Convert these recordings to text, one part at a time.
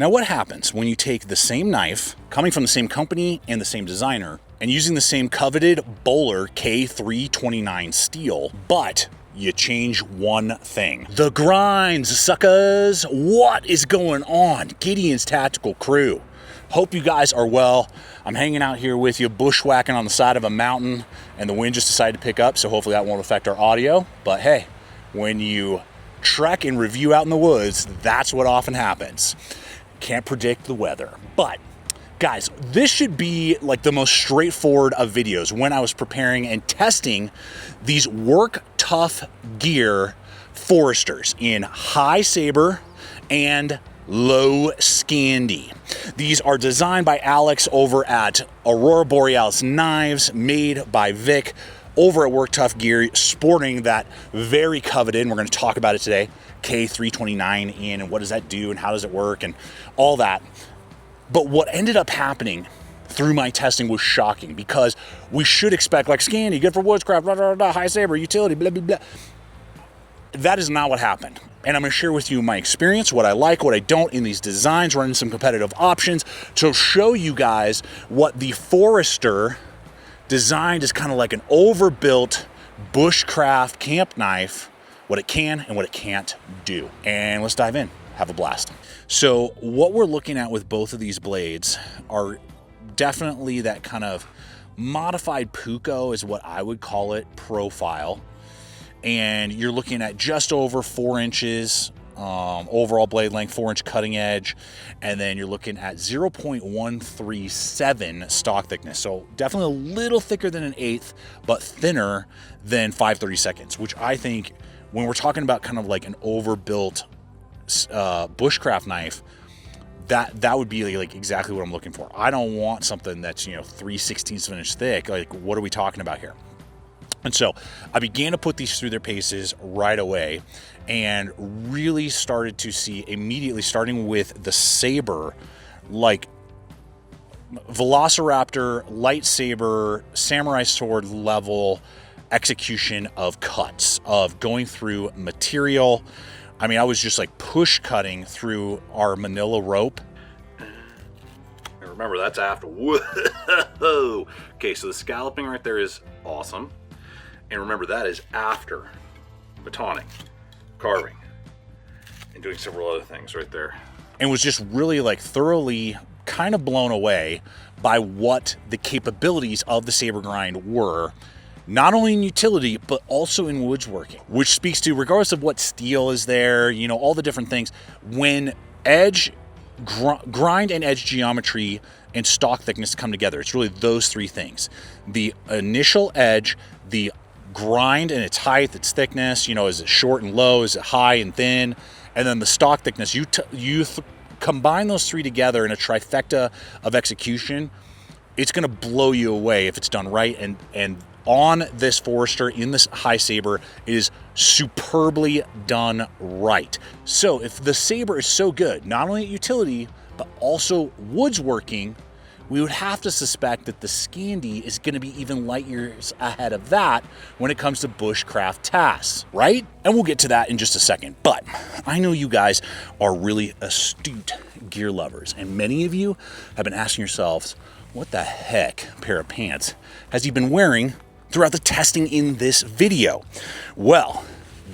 Now what happens when you take the same knife, coming from the same company and the same designer, and using the same coveted Bowler K329 steel, but you change one thing? The grinds, suckers! What is going on? Gideon's Tactical crew. Hope you guys are well. I'm hanging out here with you, bushwhacking on the side of a mountain, and the wind just decided to pick up, so hopefully that won't affect our audio. But hey, when you trek and review out in the woods, that's what often happens. Can't predict the weather. But guys, this should be like the most straightforward of videos when I was preparing and testing these Work Tuff Gear Foresters in high Saber and low Scandi. These are designed by Alex over at Aurora Borealis Knives, made by Vic over at Work Tuff Gear, sporting that very coveted, and we're going to talk about it today, K329 in, and what does that do and how does it work and all that. But what ended up happening through my testing was shocking, because we should expect like Scandi, good for woodscraft, blah, blah, blah, high Saber, utility, blah, blah, blah. That is not what happened. And I'm going to share with you my experience, what I like, what I don't in these designs, running some competitive options to show you guys what the Forester designed as kind of like an overbuilt bushcraft camp knife, what it can and what it can't do. And let's dive in. Have a blast. So what we're looking at with both of these blades are definitely that kind of modified Puukko is what I would call it profile. And you're looking at just over 4 inches overall blade length, 4-inch cutting edge, and then you're looking at 0.137 stock thickness. So definitely a little thicker than an 1/8, but thinner than 5/32, which I think when we're talking about kind of like an overbuilt bushcraft knife, that would be like exactly what I'm looking for. I don't want something that's, 3/16 of an inch thick. Like, what are we talking about here? And so I began to put these through their paces right away and really started to see immediately, starting with the Saber, like Velociraptor, lightsaber, samurai sword level execution of cuts, of going through material. I mean, I was just like push cutting through our manila rope. And remember, that's after. Whoa! Okay, so the scalloping right there is awesome. And remember, that is after batoning, carving, and doing several other things right there. And was just really like thoroughly kind of blown away by what the capabilities of the Saber grind were, not only in utility, but also in woodworking, which speaks to, regardless of what steel is there, all the different things, when edge, grind and edge geometry and stock thickness come together, it's really those three things. The initial edge, the grind and its height, its thickness, is it short and low, is it high and thin, and then the stock thickness. You combine those three together in a trifecta of execution, it's going to blow you away if it's done right. And on this Forester in this high Saber, it is superbly done right. So if the Saber is so good, not only at utility, but also woodworking, we would have to suspect that the Scandi is going to be even light years ahead of that when it comes to bushcraft tasks, right? And we'll get to that in just a second. But I know you guys are really astute gear lovers, and many of you have been asking yourselves, what the heck pair of pants has he been wearing throughout the testing in this video? Well,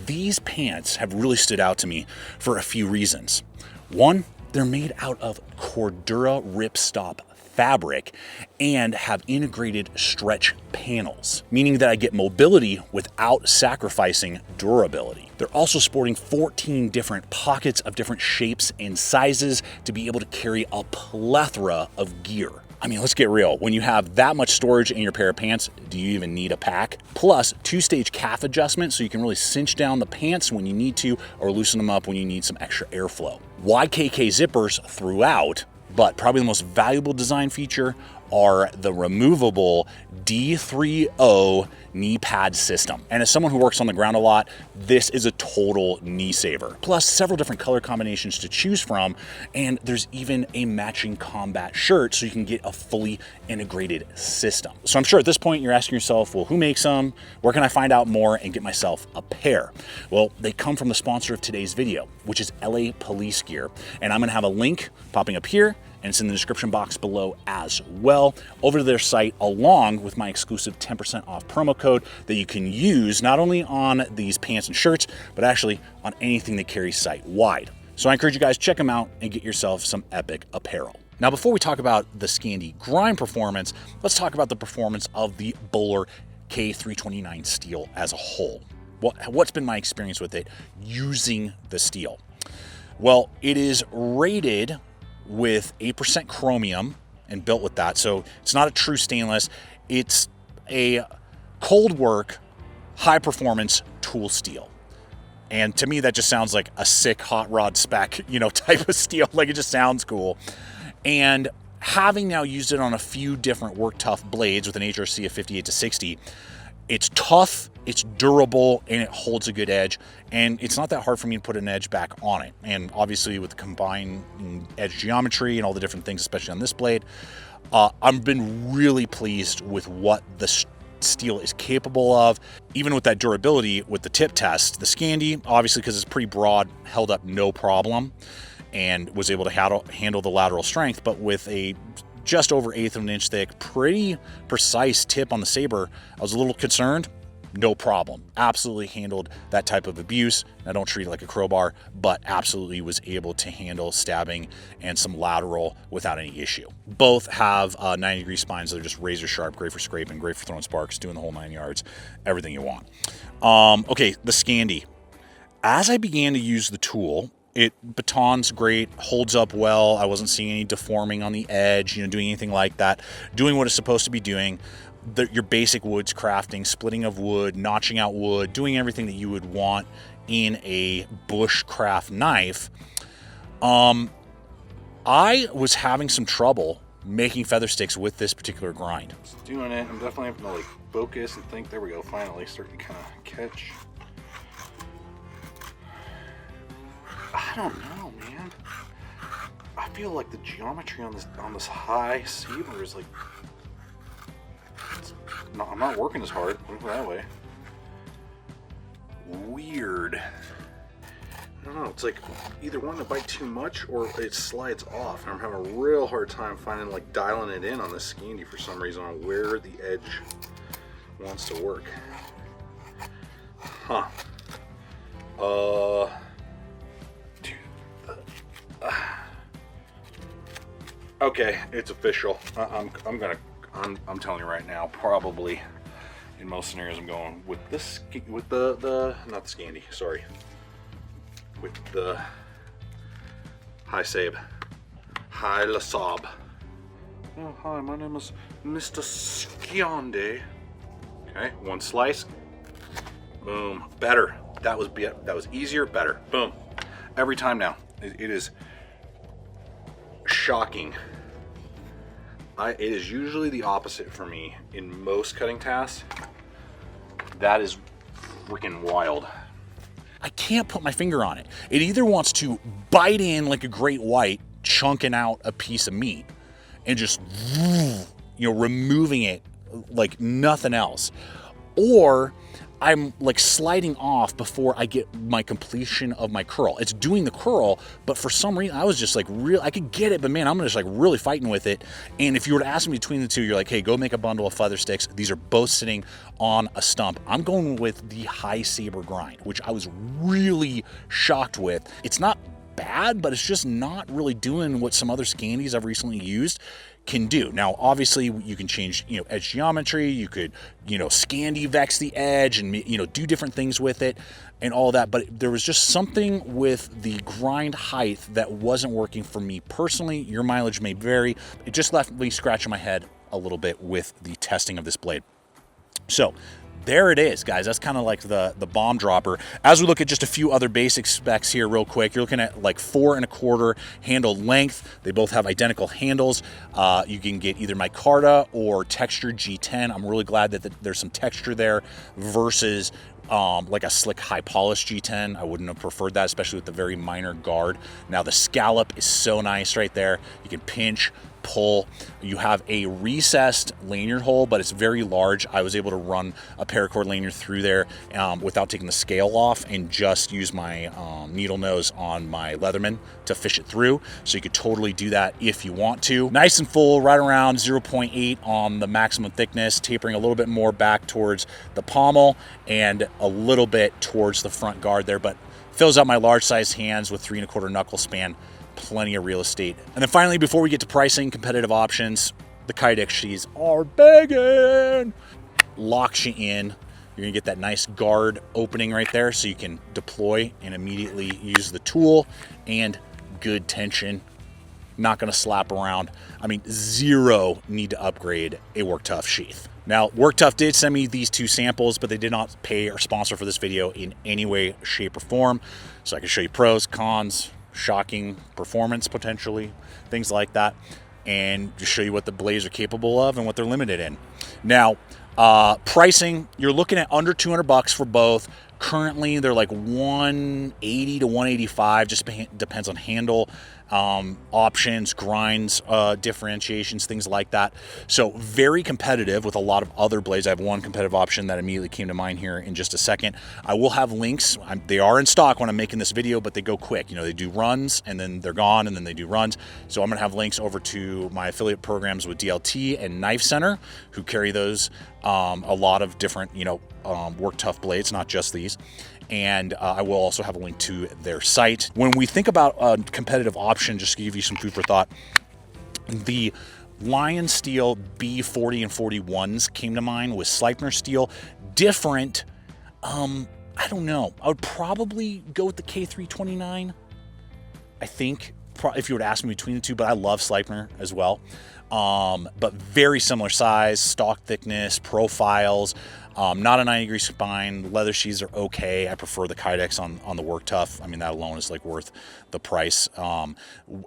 these pants have really stood out to me for a few reasons. One, they're made out of CORDURA ripstop fabric and have integrated stretch panels, meaning that I get mobility without sacrificing durability. They're also sporting 14 different pockets of different shapes and sizes to be able to carry a plethora of gear. I mean, let's get real. When you have that much storage in your pair of pants, do you even need a pack? Plus, 2-stage calf adjustment, so you can really cinch down the pants when you need to, or loosen them up when you need some extra airflow. YKK zippers throughout, but probably the most valuable design feature are the removable D30 knee pad system. And as someone who works on the ground a lot, this is a total knee saver. Plus several different color combinations to choose from, and there's even a matching combat shirt so you can get a fully integrated system. So I'm sure at this point you're asking yourself, well, who makes them? Where can I find out more and get myself a pair? Well, they come from the sponsor of today's video, which is LA Police Gear. And I'm gonna have a link popping up here, and it's in the description box below as well, over to their site, along with my exclusive 10% off promo code that you can use not only on these pants and shirts, but actually on anything they carry site-wide. So I encourage you guys, check them out and get yourself some epic apparel. Now, before we talk about the Scandi grind performance, let's talk about the performance of the Bowler K329 Steel as a whole. What's been my experience with it using the steel? Well, it is rated with 8% chromium and built with that. So it's not a true stainless. It's a cold work, high performance tool steel. And to me, that just sounds like a sick hot rod spec, type of steel. Like, it just sounds cool. And having now used it on a few different work tough blades with an HRC of 58 to 60, it's tough, it's durable, and it holds a good edge. And it's not that hard for me to put an edge back on it. And obviously with the combined edge geometry and all the different things, especially on this blade, I've been really pleased with what the steel is capable of. Even with that durability with the tip test, the Scandi, obviously because it's pretty broad, held up no problem and was able to handle the lateral strength. But with a just over 1/8 of an inch thick, pretty precise tip on the Saber, I was a little concerned. No problem. Absolutely handled that type of abuse. I don't treat it like a crowbar, but absolutely was able to handle stabbing and some lateral without any issue. Both have 90-degree spines. They're just razor sharp, great for scraping, great for throwing sparks, doing the whole 9 yards, everything you want. Okay, the Scandi. As I began to use the tool, it batons great, holds up well. I wasn't seeing any deforming on the edge, doing anything like that, doing what it's supposed to be doing. Your basic woods crafting, splitting of wood, notching out wood, doing everything that you would want in a bushcraft knife. I was having some trouble making feather sticks with this particular grind. Just doing it. I'm definitely having to focus and think. There we go. Finally starting to kind of catch. I don't know, man. I feel like the geometry on this high Saber is I'm not working as hard. Put it that way. Weird. I don't know. It's like either wanting to bite too much or it slides off. And I'm having a real hard time finding dialing it in on this Scandi for some reason on where the edge wants to work. Huh. Okay, it's official. I'm telling you right now, probably in most scenarios I'm going with this, with the not the Scandi, sorry, with the High Sabe, High Lasab. Oh, hi, my name is Mr. Scandi. Okay, one slice. Boom, better. That was easier, better. Boom. Every time now. It is shocking. It is usually the opposite for me in most cutting tasks. That is freaking wild. I can't put my finger on it. It either wants to bite in like a great white, chunking out a piece of meat and just, removing it like nothing else, or I'm sliding off before I get my completion of my curl. It's doing the curl, but for some reason I was just I could get it, but man, I'm just really fighting with it. And if you were to ask me between the two, you're like, hey, go make a bundle of feather sticks. These are both sitting on a stump. I'm going with the High Saber grind, which I was really shocked with. It's not bad, but it's just not really doing what some other Scandis I've recently used can do. Now, obviously, you can change, edge geometry. You could, Scandi vex the edge and, do different things with it and all that. But there was just something with the grind height that wasn't working for me personally. Your mileage may vary. It just left me scratching my head a little bit with the testing of this blade. So, there it is, guys. That's kind of like the bomb dropper. As we look at just a few other basic specs here real quick, you're looking at like 4 1/4 handle length. They both have identical handles. You can get either micarta or textured G10. I'm really glad that there's some texture there versus like a slick high polished G10. I wouldn't have preferred that, especially with the very minor guard. Now the scallop is so nice right there. You can pinch, pull. You have a recessed lanyard hole, but it's very large. I was able to run a paracord lanyard through there without taking the scale off and just use my needle nose on my Leatherman to fish it through. So you could totally do that if you want to. Nice and full, right around 0.8 on the maximum thickness, tapering a little bit more back towards the pommel and a little bit towards the front guard there, but fills out my large sized hands with 3 1/4 knuckle span. Plenty of real estate. And then finally, before we get to pricing, competitive options, the Kydex sheaths are begging. Locks you in. You're gonna get that nice guard opening right there so you can deploy and immediately use the tool, and good tension. Not gonna slap around. I mean, zero need to upgrade a Work Tuff sheath. Now, Work Tuff did send me these 2 samples, but they did not pay or sponsor for this video in any way, shape, or form. So I can show you pros, cons, shocking performance potentially, things like that, and just show you what the blades are capable of and what they're limited in. Now, pricing, you're looking at under 200 bucks for both. Currently, they're like 180 to 185, just depends on handle, options, grinds, differentiations, things like that. So very competitive with a lot of other blades. I have one competitive option that immediately came to mind here in just a second. I will have links. They are in stock when I'm making this video, but they go quick. You know, they do runs and then they're gone and then they do runs. So I'm gonna have links over to my affiliate programs with DLT and Knifecenter, who carry those, a lot of different, you know, Work Tuff blades, not just these. And I will also have a link to their site. When we think about a competitive option, just to give you some food for thought, the LIONSTEEL B40 and 41s came to mind with Sleipner steel. Different, I don't know. I would probably go with the K329, I think, if you would ask me between the two, but I love Sleipner as well. But very similar size, stock thickness, profiles, not a 90-degree spine. Leather sheaths are okay. I prefer the Kydex on the Work Tuff. I mean, that alone is like worth the price.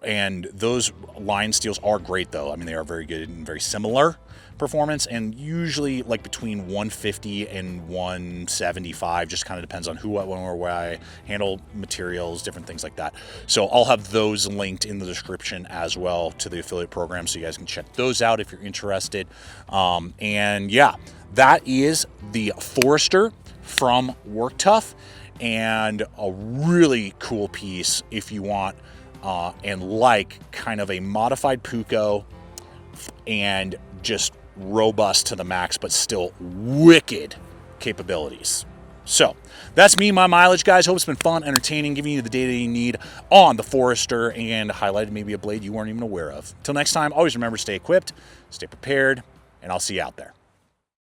And those LIONSTEELs are great though. I mean, they are very good and very similar performance, and usually like between 150 and 175, just kind of depends on who, what, when, or where I handle materials, different things like that. So I'll have those linked in the description as well to the affiliate program, so you guys can check those out if you're interested. And yeah, that is the Forester from Work Tuff, and a really cool piece if you want and like kind of a modified Puukko and just robust to the max, but still wicked capabilities. So that's me, my mileage, guys. Hope it's been fun, entertaining, giving you the data you need on the Forester, and highlighted maybe a blade you weren't even aware of. Till next time, always remember, stay equipped, stay prepared, and I'll see you out there.